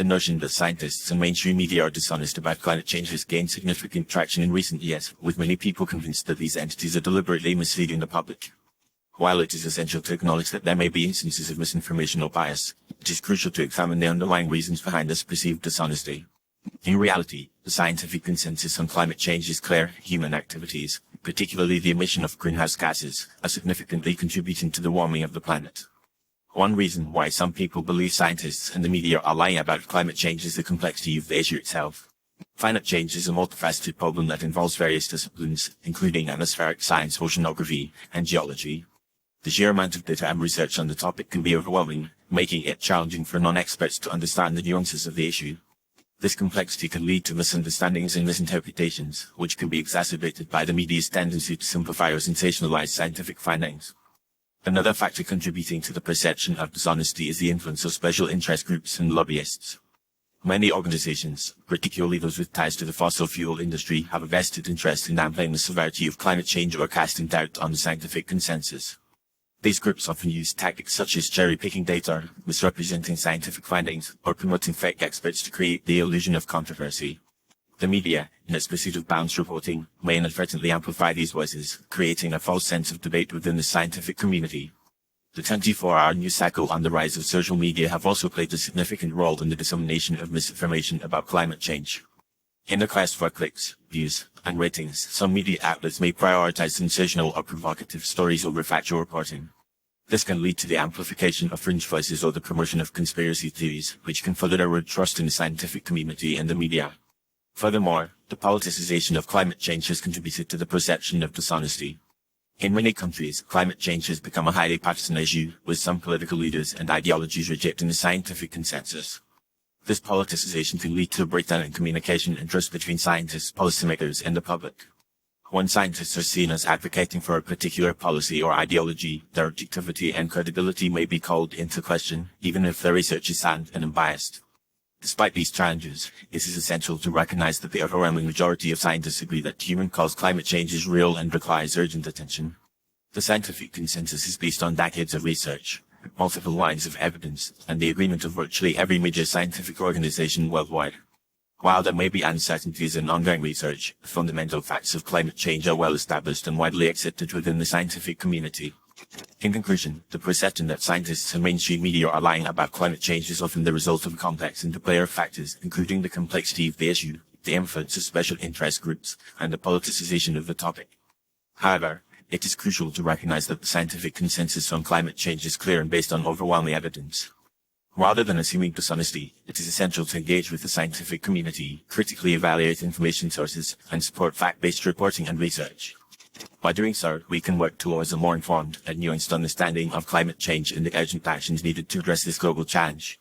The notion that scientists and mainstream media are dishonest about climate change has gained significant traction in recent years, with many people convinced that these entities are deliberately misleading the public. While it is essential to acknowledge that there may be instances of misinformation or bias, it is crucial to examine the underlying reasons behind this perceived dishonesty. In reality, the scientific consensus on climate change is clear. Human activities, particularly the emission of greenhouse gases, are significantly contributing to the warming of the planet. One reason why some people believe scientists and the media are lying about climate change is the complexity of the issue itself. Climate change is a multifaceted problem that involves various disciplines, including atmospheric science, oceanography, and geology. The sheer amount of data and research on the topic can be overwhelming, making it challenging for non-experts to understand the nuances of the issue. This complexity can lead to misunderstandings and misinterpretations, which can be exacerbated by the media's tendency to simplify or sensationalize scientific findings. Another factor contributing to the perception of dishonesty is the influence of special interest groups and lobbyists. Many organizations, particularly those with ties to the fossil fuel industry, have a vested interest in downplaying the severity of climate change or casting doubt on the scientific consensus. These groups often use tactics such as cherry-picking data, misrepresenting scientific findings, or promoting fake experts to create the illusion of controversy. The media, in its pursuit of balanced reporting, may inadvertently amplify these voices, creating a false sense of debate within the scientific community. The 24-hour news cycle and the rise of social media have also played a significant role in the dissemination of misinformation about climate change. In the quest for clicks, views, and ratings, some media outlets may prioritize sensational or provocative stories over factual reporting. This can lead to the amplification of fringe voices or the promotion of conspiracy theories, which can further erode trust in the scientific community and the media. Furthermore, the politicization of climate change has contributed to the perception of dishonesty. In many countries, climate change has become a highly partisan issue, with some political leaders and ideologies rejecting the scientific consensus. This politicization can lead to a breakdown in communication and trust between scientists, policymakers, and the public. When scientists are seen as advocating for a particular policy or ideology, their objectivity and credibility may be called into question, even if their research is sound and unbiased. Despite these challenges, it is essential to recognize that the overwhelming majority of scientists agree that human-caused climate change is real and requires urgent attention. The scientific consensus is based on decades of research, multiple lines of evidence, and the agreement of virtually every major scientific organization worldwide. While there may be uncertainties in ongoing research, the fundamental facts of climate change are well established and widely accepted within the scientific community. In conclusion, the perception that scientists and mainstream media are lying about climate change is often the result of a complex interplay of factors, including the complexity of the issue, the influence of special interest groups, and the politicization of the topic. However, it is crucial to recognize that the scientific consensus on climate change is clear and based on overwhelming evidence. Rather than assuming dishonesty, it is essential to engage with the scientific community, critically evaluate information sources, and support fact-based reporting and research. By doing so, we can work towards a more informed and nuanced understanding of climate change and the urgent actions needed to address this global challenge.